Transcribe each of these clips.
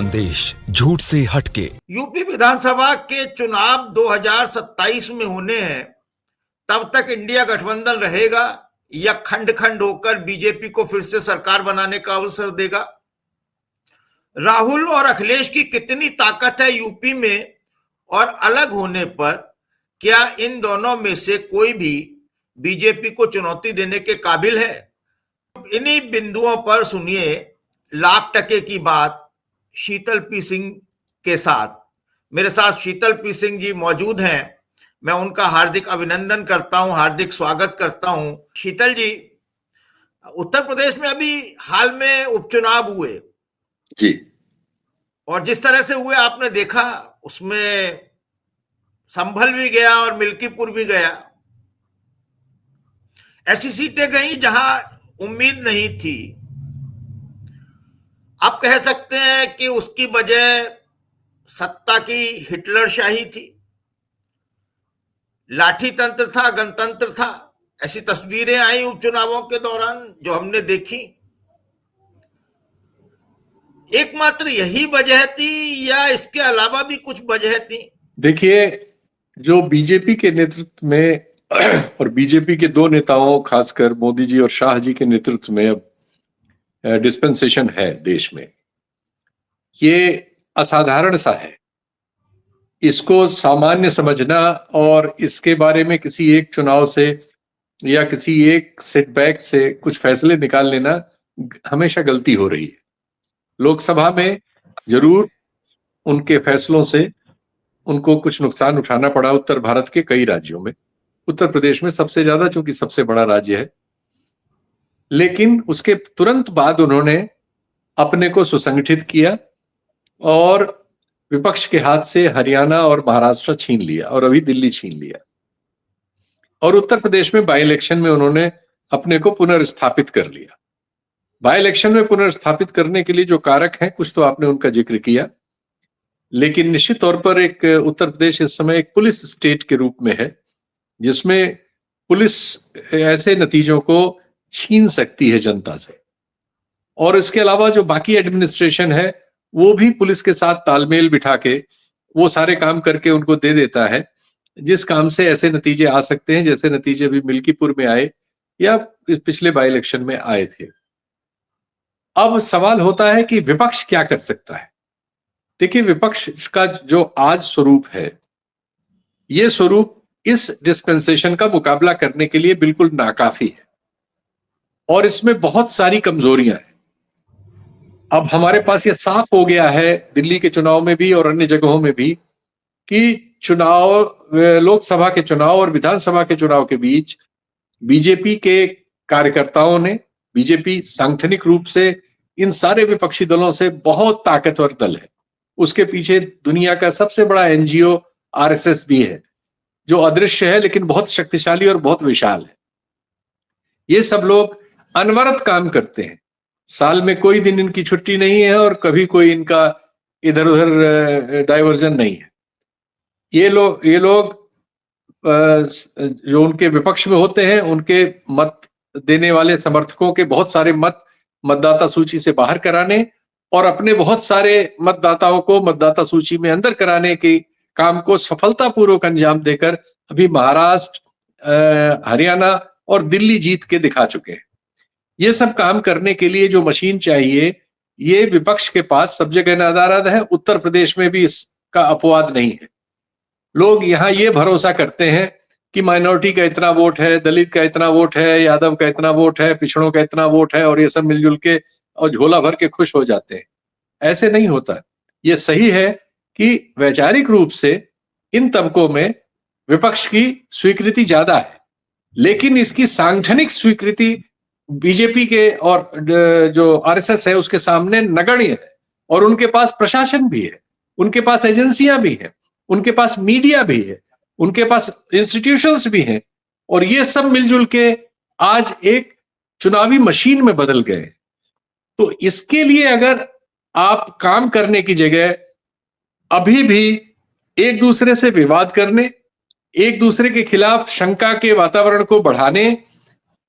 संदेश झूठ से हटके। यूपी विधानसभा के चुनाव 2027 में होने हैं, तब तक इंडिया गठबंधन रहेगा या खंड खंड होकर बीजेपी को फिर से सरकार बनाने का अवसर देगा? राहुल और अखिलेश की कितनी ताकत है यूपी में, और अलग होने पर क्या इन दोनों में से कोई भी बीजेपी को चुनौती देने के काबिल है? इन्हीं बिंदुओं पर सुनिए लाख टके की बात शीतल पी सिंह के साथ। मेरे साथ शीतल पी सिंह जी मौजूद हैं। मैं उनका हार्दिक अभिनंदन करता हूं, हार्दिक स्वागत करता हूं। शीतल जी, उत्तर प्रदेश में अभी हाल में उपचुनाव हुए जी, और जिस तरह से हुए आपने देखा, उसमें संभल भी गया और मिल्कीपुर भी गया। ऐसी सीटें गई जहां उम्मीद नहीं थी। आप कह सकते हैं कि उसकी वजह सत्ता की हिटलरशाही थी, लाठी तंत्र था, गणतंत्र था। ऐसी तस्वीरें आई उपचुनावों के दौरान जो हमने देखी। एकमात्र यही वजह थी या इसके अलावा भी कुछ वजह थी? देखिए, जो बीजेपी के नेतृत्व में और बीजेपी के दो नेताओं, खासकर मोदी जी और शाह जी के नेतृत्व में अब डिस्पेंसेशन है देश में, ये असाधारण सा है। इसको सामान्य समझना और इसके बारे में किसी एक चुनाव से या किसी एक सेटबैक से कुछ फैसले निकाल लेना हमेशा गलती हो रही है। लोकसभा में जरूर उनके फैसलों से उनको कुछ नुकसान उठाना पड़ा उत्तर भारत के कई राज्यों में, उत्तर प्रदेश में सबसे ज्यादा, चूंकि सबसे बड़ा राज्य है। लेकिन उसके तुरंत बाद उन्होंने अपने को सुसंगठित किया और विपक्ष के हाथ से हरियाणा और महाराष्ट्र छीन लिया और अभी दिल्ली छीन लिया। और उत्तर प्रदेश में बाई इलेक्शन में उन्होंने अपने को पुनर्स्थापित कर लिया। बाई इलेक्शन में पुनर्स्थापित करने के लिए जो कारक हैं, कुछ तो आपने उनका जिक्र किया, लेकिन निश्चित तौर पर एक उत्तर प्रदेश इस समय एक पुलिस स्टेट के रूप में है, जिसमें पुलिस ऐसे नतीजों को छीन सकती है जनता से। और इसके अलावा जो बाकी एडमिनिस्ट्रेशन है, वो भी पुलिस के साथ तालमेल बिठा के वो सारे काम करके उनको दे देता है, जिस काम से ऐसे नतीजे आ सकते हैं जैसे नतीजे भी मिल्कीपुर में आए या पिछले बाई इलेक्शन में आए थे। अब सवाल होता है कि विपक्ष क्या कर सकता है। देखिए, विपक्ष का जो आज स्वरूप है, ये स्वरूप इस डिस्पेंसेशन का मुकाबला करने के लिए बिल्कुल नाकाफी है और इसमें बहुत सारी कमजोरियां हैं। अब हमारे पास ये साफ हो गया है दिल्ली के चुनाव में भी और अन्य जगहों में भी कि चुनाव, लोकसभा के चुनाव और विधानसभा के चुनाव के बीच बीजेपी के कार्यकर्ताओं ने, बीजेपी सांगठनिक रूप से इन सारे विपक्षी दलों से बहुत ताकतवर दल है। उसके पीछे दुनिया का सबसे बड़ा एनजीओ आरएसएस भी है, जो अदृश्य है लेकिन बहुत शक्तिशाली और बहुत विशाल है। ये सब लोग अनवरत काम करते हैं, साल में कोई दिन इनकी छुट्टी नहीं है और कभी कोई इनका इधर उधर डाइवर्जन नहीं है। ये लोग जो उनके विपक्ष में होते हैं, उनके मत देने वाले समर्थकों के बहुत सारे मत मतदाता सूची से बाहर कराने और अपने बहुत सारे मतदाताओं को मतदाता सूची में अंदर कराने के काम को सफलतापूर्वक अंजाम देकर अभी महाराष्ट्र, हरियाणा और दिल्ली जीत के दिखा चुके हैं। ये सब काम करने के लिए जो मशीन चाहिए, ये विपक्ष के पास सब जगह नादाराद है। उत्तर प्रदेश में भी इसका अपवाद नहीं है। लोग यहाँ ये भरोसा करते हैं कि माइनॉरिटी का इतना वोट है, दलित का इतना वोट है, यादव का इतना वोट है, पिछड़ों का इतना वोट है, और ये सब मिलजुल के और झोला भर के खुश हो जाते हैं। ऐसे नहीं होता। ये सही है कि वैचारिक रूप से इन तबकों में विपक्ष की स्वीकृति ज्यादा है, लेकिन इसकी सांगठनिक स्वीकृति बीजेपी के और जो आरएसएस है उसके सामने नगण्य है। और उनके पास प्रशासन भी है, उनके पास एजेंसियां भी हैं, उनके पास मीडिया भी है, उनके पास इंस्टीट्यूशंस भी हैं, और ये सब मिलजुल के आज एक चुनावी मशीन में बदल गए। तो इसके लिए अगर आप काम करने की जगह अभी भी एक दूसरे से विवाद करने, एक दूसरे के खिलाफ शंका के वातावरण को बढ़ाने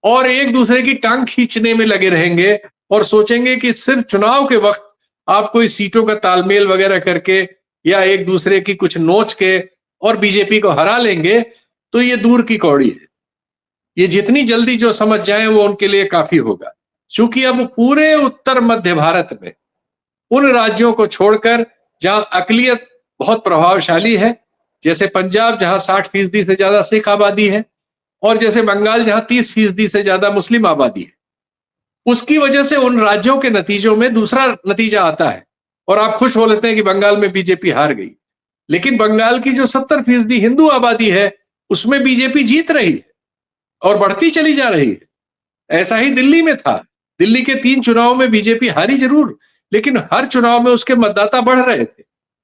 और एक दूसरे की टांग खींचने में लगे रहेंगे और सोचेंगे कि सिर्फ चुनाव के वक्त आप कोई सीटों का तालमेल वगैरह करके या एक दूसरे की कुछ नोच के और बीजेपी को हरा लेंगे तो ये दूर की कौड़ी है। ये जितनी जल्दी जो समझ जाए वो उनके लिए काफी होगा, क्योंकि अब पूरे उत्तर मध्य भारत में उन राज्यों को छोड़कर जहां अकलियत बहुत प्रभावशाली है, जैसे पंजाब जहां 60% से ज्यादा सिख आबादी है, और जैसे बंगाल जहां 30% से ज्यादा मुस्लिम आबादी है, उसकी वजह से उन राज्यों के नतीजों में दूसरा नतीजा आता है। और आप खुश हो लेते हैं कि बंगाल में बीजेपी हार गई, लेकिन बंगाल की जो 70% हिंदू आबादी है उसमें बीजेपी जीत रही है और बढ़ती चली जा रही है। ऐसा ही दिल्ली में था। दिल्ली के 3 चुनाव में बीजेपी हारी जरूर, लेकिन हर चुनाव में उसके मतदाता बढ़ रहे थे,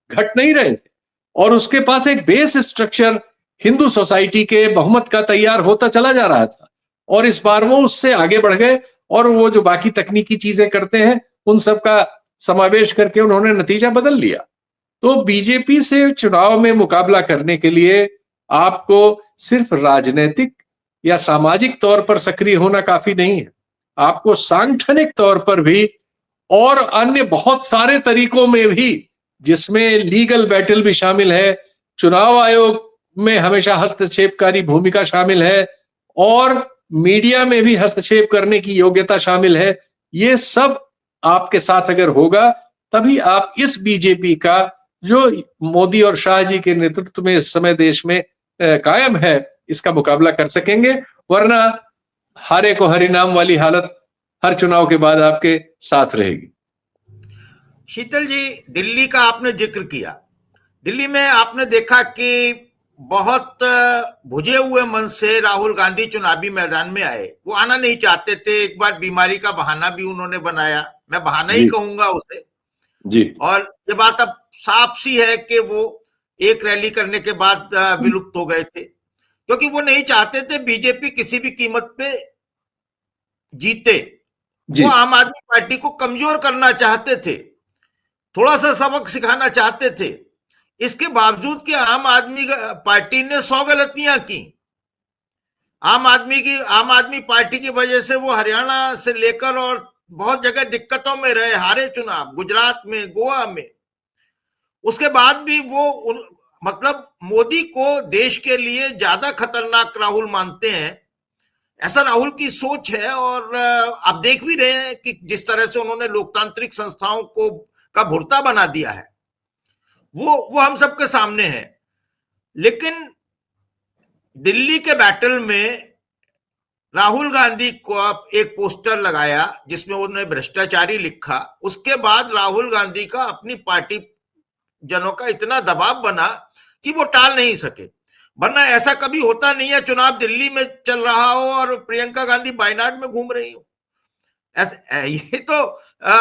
घट नहीं रहे थे, और उसके पास एक बेस स्ट्रक्चर हिंदू सोसाइटी के बहुमत का तैयार होता चला जा रहा था। और इस बार वो उससे आगे बढ़ गए और वो जो बाकी तकनीकी चीजें करते हैं उन सब का समावेश करके उन्होंने नतीजा बदल लिया। तो बीजेपी से चुनाव में मुकाबला करने के लिए आपको सिर्फ राजनीतिक या सामाजिक तौर पर सक्रिय होना काफी नहीं है, आपको सांगठनिक तौर पर भी और अन्य बहुत सारे तरीकों में भी, जिसमें लीगल बैटल भी शामिल है, चुनाव आयोग में हमेशा हस्तक्षेपकारी भूमिका शामिल है, और मीडिया में भी हस्तक्षेप करने की योग्यता शामिल है। ये सब आपके साथ अगर होगा तभी आप इस बीजेपी का, जो मोदी और शाह जी के नेतृत्व में इस समय देश में कायम है, इसका मुकाबला कर सकेंगे। वरना हारे को हरिनाम वाली हालत हर चुनाव के बाद आपके साथ रहेगी। शीतल जी, दिल्ली का आपने जिक्र किया। दिल्ली में आपने देखा कि बहुत भुजे हुए मन से राहुल गांधी चुनावी मैदान में आए। वो आना नहीं चाहते थे, एक बार बीमारी का बहाना भी उन्होंने बनाया, मैं बहाना ही कहूंगा उसे जी। और ये बात अब साफ सी है कि वो एक रैली करने के बाद विलुप्त हो गए थे, क्योंकि वो नहीं चाहते थे बीजेपी किसी भी कीमत पे जीते। वो आम आदमी पार्टी को कमजोर करना चाहते थे, थोड़ा सा सबक सिखाना चाहते थे। इसके बावजूद कि आम आदमी पार्टी ने 100 गलतियां की। आम आदमी पार्टी की वजह से वो हरियाणा से लेकर और बहुत जगह दिक्कतों में रहे, हारे चुनाव, गुजरात में, गोवा में। उसके बाद भी वो मतलब मोदी को देश के लिए ज्यादा खतरनाक राहुल मानते हैं, ऐसा राहुल की सोच है। और आप देख भी रहे हैं कि जिस तरह से उन्होंने लोकतांत्रिक संस्थाओं को का भुर्ता बना दिया है, वो हम सबके सामने है। लेकिन दिल्ली के बैटल में राहुल गांधी को एक पोस्टर लगाया जिसमें उन्होंने भ्रष्टाचारी लिखा। उसके बाद राहुल गांधी का अपनी पार्टी जनों का इतना दबाव बना कि वो टाल नहीं सके। वरना ऐसा कभी होता नहीं है, चुनाव दिल्ली में चल रहा हो और प्रियंका गांधी वायनाड में घूम रही हो। ये तो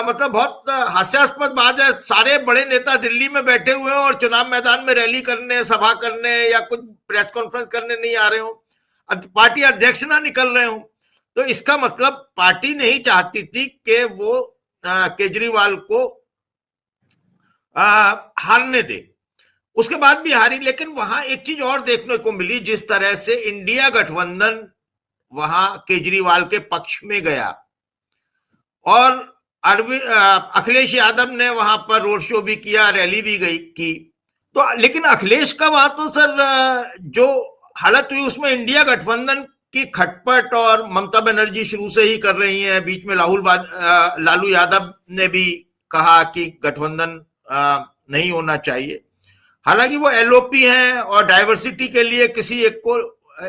मतलब बहुत हास्यास्पद बात है। सारे बड़े नेता दिल्ली में बैठे हुए हैं और चुनाव मैदान में रैली करने, सभा करने या कुछ प्रेस कॉन्फ्रेंस करने नहीं आ रहे हो, पार्टी अध्यक्ष ना निकल रहे हो। तो इसका मतलब पार्टी नहीं चाहती थी कि वो केजरीवाल को हारने दे। उसके बाद भी हारी। लेकिन वहां एक चीज और देखने को मिली, जिस तरह से इंडिया गठबंधन वहां केजरीवाल के पक्ष में गया और अखिलेश यादव ने वहां पर रोड शो भी किया, रैली भी की। तो लेकिन अखिलेश का वहां तो सर जो हालत हुई उसमें इंडिया गठबंधन की खटपट, और ममता बनर्जी शुरू से ही कर रही हैं। बीच में लालू यादव ने भी कहा कि गठबंधन नहीं होना चाहिए। हालांकि वो एलओपी हैं और डाइवर्सिटी के लिए किसी एक को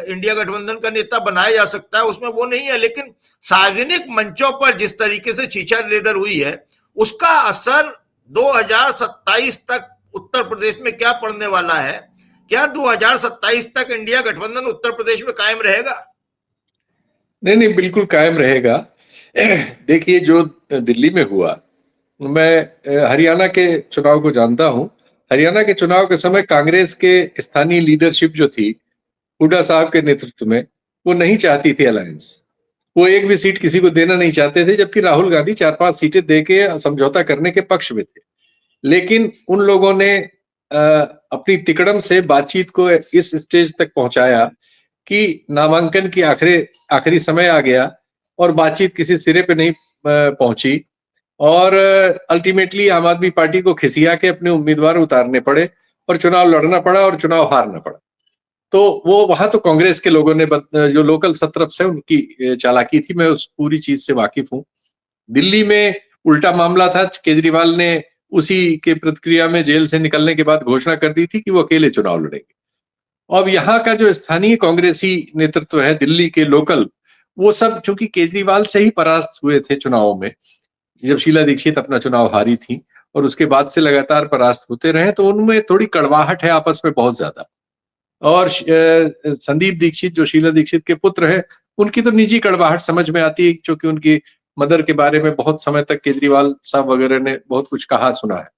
इंडिया गठबंधन का नेता बनाया जा सकता है, उसमें वो नहीं है। लेकिन सार्वजनिक मंचों पर जिस तरीके से छीछा लेदर हुई है, उसका असर 2027 तक उत्तर प्रदेश में क्या पड़ने वाला है? क्या 2027 तक इंडिया गठबंधन उत्तर प्रदेश में कायम रहेगा? नहीं, बिल्कुल कायम रहेगा। देखिए, जो दिल्ली में हुआ, मैं हरियाणा के चुनाव को जानता हूं। हरियाणा के चुनाव के समय कांग्रेस के स्थानीय लीडरशिप जो थी, हुड्डा साहब के नेतृत्व में, वो नहीं चाहती थी अलायंस। वो एक भी सीट किसी को देना नहीं चाहते थे, जबकि राहुल गांधी 4-5 सीटें देके समझौता करने के पक्ष में थे। लेकिन उन लोगों ने अपनी तिकड़म से बातचीत को इस स्टेज तक पहुंचाया कि नामांकन की आखिरी समय आ गया और बातचीत किसी सिरे पे नहीं पहुंची। और अल्टीमेटली आम आदमी पार्टी को खिसिया के अपने उम्मीदवार उतारने पड़े और चुनाव लड़ना पड़ा और चुनाव हारना पड़ा। तो वो वहां तो कांग्रेस के लोगों ने जो लोकल सत्रप्स है उनकी चालाकी थी, मैं उस पूरी चीज से वाकिफ हूं। दिल्ली में उल्टा मामला था, केजरीवाल ने उसी के प्रतिक्रिया में जेल से निकलने के बाद घोषणा कर दी थी कि वो अकेले चुनाव लड़ेंगे। अब यहाँ का जो स्थानीय कांग्रेसी नेतृत्व है दिल्ली के लोकल, वो सब चूंकि केजरीवाल से ही परास्त हुए थे चुनाव में, जब शीला दीक्षित अपना चुनाव हारी थी और उसके बाद से लगातार परास्त होते रहे, तो उनमें थोड़ी कड़वाहट है आपस में बहुत ज्यादा। और संदीप दीक्षित जो शीला दीक्षित के पुत्र हैं, उनकी तो निजी कड़वाहट समझ में आती है, क्योंकि उनकी मदर के बारे में बहुत समय तक केजरीवाल साहब वगैरह ने बहुत कुछ कहा सुना है।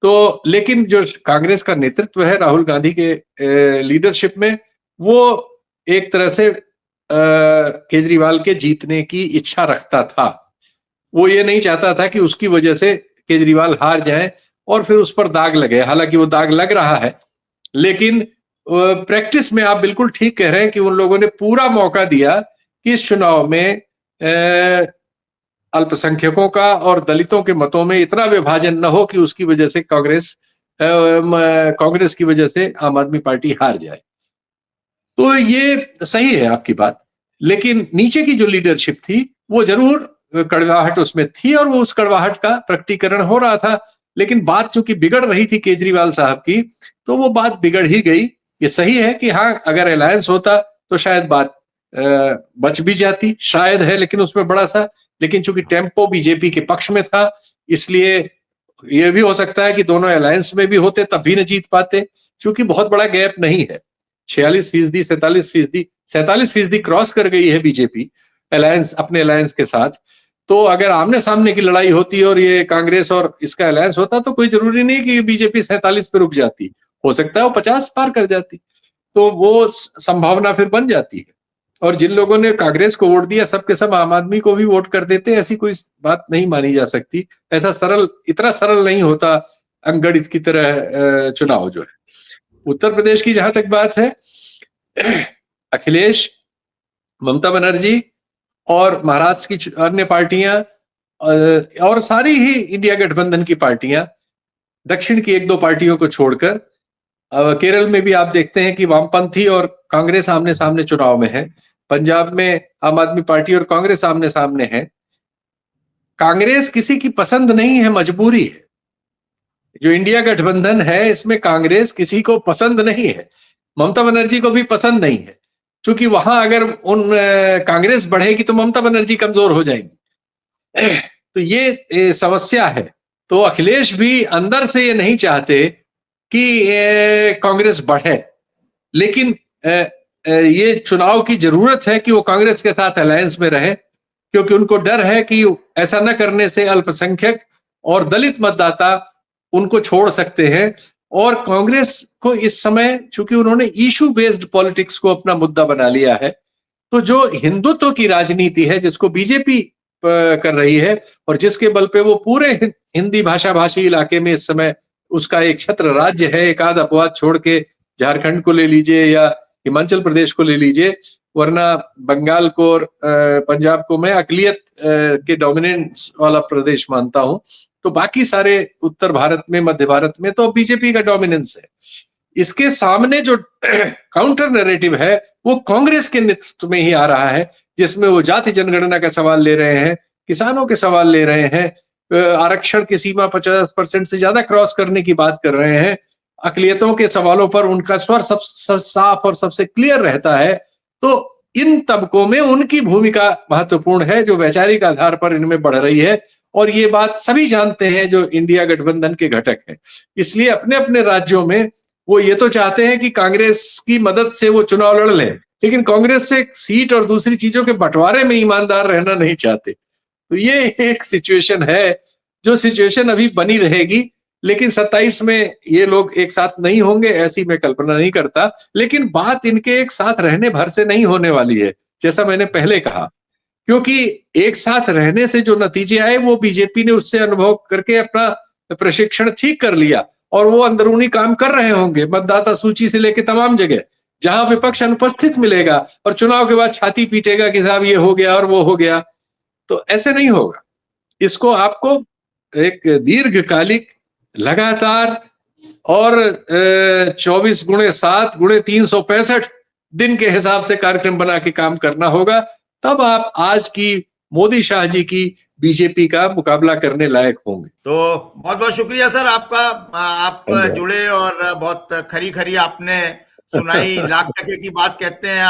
तो लेकिन जो कांग्रेस का नेतृत्व है राहुल गांधी के लीडरशिप में, वो एक तरह से केजरीवाल के जीतने की इच्छा रखता था। वो ये नहीं चाहता था कि उसकी वजह से केजरीवाल हार जाए और फिर उस पर दाग लगे। हालांकि वो दाग लग रहा है, लेकिन प्रैक्टिस में आप बिल्कुल ठीक कह रहे हैं कि उन लोगों ने पूरा मौका दिया कि इस चुनाव में अल्पसंख्यकों का और दलितों के मतों में इतना विभाजन न हो कि उसकी वजह से कांग्रेस की वजह से आम आदमी पार्टी हार जाए। तो ये सही है आपकी बात, लेकिन नीचे की जो लीडरशिप थी वो जरूर कड़वाहट उसमें थी और वो उस कड़वाहट का प्रकटीकरण हो रहा था। लेकिन बात चूंकि बिगड़ रही थी केजरीवाल साहब की, तो वो बात बिगड़ ही गई। ये सही है कि हाँ, अगर अलायंस होता तो शायद बात बच भी जाती, शायद है, लेकिन उसमें बड़ा सा, लेकिन चूंकि टेम्पो बीजेपी के पक्ष में था, इसलिए ये भी हो सकता है कि दोनों अलायंस में भी होते तब भी न जीत पाते, क्योंकि बहुत बड़ा गैप नहीं है। 46%, 47% क्रॉस कर गई है बीजेपी अलायंस, अपने अलायंस के साथ। तो अगर आमने सामने की लड़ाई होती और ये कांग्रेस और इसका अलायंस होता, तो कोई जरूरी नहीं कि बीजेपी 47 पे रुक जाती, हो सकता है वो 50 पार कर जाती। तो वो संभावना फिर बन जाती है। और जिन लोगों ने कांग्रेस को वोट दिया, सबके सब आम आदमी को भी वोट कर देते, ऐसी कोई बात नहीं मानी जा सकती। ऐसा इतना सरल नहीं होता अंकगणित की तरह चुनाव जो है। उत्तर प्रदेश की जहां तक बात है, अखिलेश, ममता बनर्जी और महाराष्ट्र की अन्य पार्टियां और सारी ही इंडिया गठबंधन की पार्टियां, दक्षिण की एक दो पार्टियों को छोड़कर, केरल में भी आप देखते हैं कि वामपंथी और कांग्रेस आमने सामने चुनाव में है। पंजाब में आम आदमी पार्टी और कांग्रेस आमने सामने है। कांग्रेस किसी की पसंद नहीं है, मजबूरी है। जो इंडिया गठबंधन है, इसमें कांग्रेस किसी को पसंद नहीं है, ममता बनर्जी को भी पसंद नहीं है, क्योंकि वहां अगर कांग्रेस बढ़ेगी तो ममता बनर्जी कमजोर हो जाएंगी। तो ये समस्या है। तो अखिलेश भी अंदर से ये नहीं चाहते कि कांग्रेस बढ़े, लेकिन ये चुनाव की जरूरत है कि वो कांग्रेस के साथ अलायंस में रहे, क्योंकि उनको डर है कि ऐसा न करने से अल्पसंख्यक और दलित मतदाता उनको छोड़ सकते हैं। और कांग्रेस को इस समय, चूंकि उन्होंने इशू बेस्ड पॉलिटिक्स को अपना मुद्दा बना लिया है, तो जो हिंदुत्व की राजनीति है जिसको बीजेपी कर रही है और जिसके बल पे वो पूरे हिंदी भाषा भाषी इलाके में इस समय उसका एक छत्र राज्य है, एक आध अपवाद छोड़ के झारखंड को ले लीजिए या हिमाचल प्रदेश को ले लीजिए, वरना बंगाल को और पंजाब को मैं अकलियत के डोमिनेंस वाला प्रदेश मानता हूं। तो बाकी सारे उत्तर भारत में, मध्य भारत में तो बीजेपी का डोमिनेंस है। इसके सामने जो काउंटर नैरेटिव है वो कांग्रेस के नेतृत्व में ही आ रहा है, जिसमें वो जाति जनगणना का सवाल ले रहे हैं, किसानों के सवाल ले रहे हैं, आरक्षण की सीमा 50% से ज्यादा क्रॉस करने की बात कर रहे हैं। अकलियतों के सवालों पर उनका स्वर सब साफ और सबसे क्लियर रहता है। तो इन तबकों में उनकी भूमिका महत्वपूर्ण है, जो वैचारिक आधार पर इनमें बढ़ रही है। और ये बात सभी जानते हैं जो इंडिया गठबंधन के घटक हैं। इसलिए अपने अपने राज्यों में वो ये तो चाहते हैं कि कांग्रेस की मदद से वो चुनाव लड़ लें, लेकिन कांग्रेस से सीट और दूसरी चीजों के बंटवारे में ईमानदार रहना नहीं चाहते। तो ये एक सिचुएशन है, जो सिचुएशन अभी बनी रहेगी। लेकिन 27 में ये लोग एक साथ नहीं होंगे ऐसी मैं कल्पना नहीं करता। लेकिन बात इनके एक साथ रहने भर से नहीं होने वाली है, जैसा मैंने पहले कहा, क्योंकि एक साथ रहने से जो नतीजे आए वो बीजेपी ने उससे अनुभव करके अपना प्रशिक्षण ठीक कर लिया और वो अंदरूनी काम कर रहे होंगे, मतदाता सूची से लेकर तमाम जगह जहां विपक्ष अनुपस्थित मिलेगा और चुनाव के बाद छाती पीटेगा कि साहब ये हो गया और वो हो गया। तो ऐसे नहीं होगा। इसको आपको एक दीर्घकालिक लगातार और 24x7x365 दिन के हिसाब से कार्यक्रम बना के काम करना होगा, तब आप आज की मोदी शाह जी की बीजेपी का मुकाबला करने लायक होंगे। तो बहुत बहुत शुक्रिया सर आपका, आप जुड़े और बहुत खरी खरी आपने सुनाई, लाख टके की बात कहते हैं।